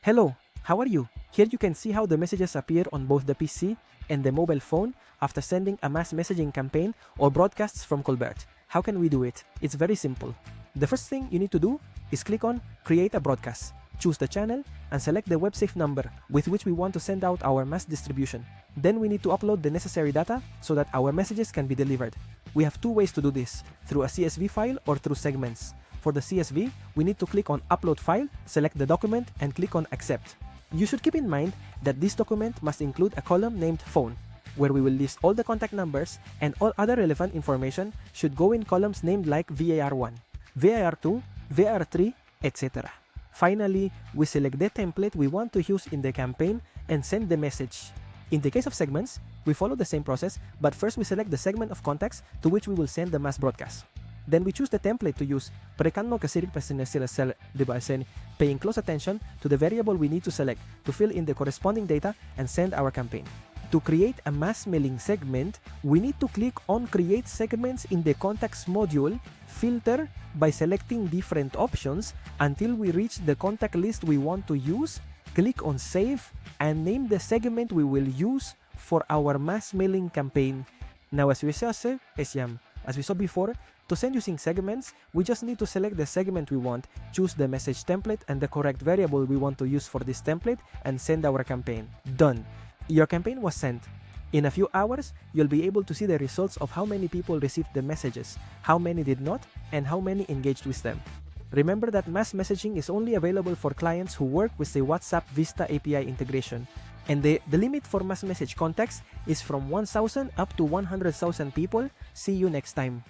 Hello, how are you? Here you can see how the messages appear on both the PC and the mobile phone after sending a mass messaging campaign or broadcasts from Callbell. How can we do it? It's very simple. The first thing you need to do is click on Create a Broadcast. Choose the channel and select the WebSafe number with which we want to send out our mass distribution. Then we need to upload the necessary data so that our messages can be delivered. We have two ways to do this, through a CSV file or through segments. For the CSV, we need to click on Upload File, select the document, and click on Accept. You should keep in mind that this document must include a column named Phone, where we will list all the contact numbers, and all other relevant information should go in columns named like VAR1, VAR2, VAR3, etc. Finally, we select the template we want to use in the campaign and send the message. In the case of segments, we follow the same process, but first we select the segment of contacts to which we will send the mass broadcast. Then we choose the template to use. Perekan mo kasi rin pa sila diba? Paying close attention to the variable we need to select to fill in the corresponding data and send our campaign. To create a mass mailing segment, we need to click on Create Segments in the Contacts module, filter by selecting different options until we reach the contact list we want to use, click on Save, and name the segment we will use for our mass mailing campaign. Now as we saw before, to send using segments, we just need to select the segment we want, choose the message template and the correct variable we want to use for this template, and send our campaign. Done! Your campaign was sent. In a few hours, you'll be able to see the results of how many people received the messages, how many did not, and how many engaged with them. Remember that mass messaging is only available for clients who work with the WhatsApp Vista API integration. And the limit for mass message contacts is from 1,000 up to 100,000 people. See you next time.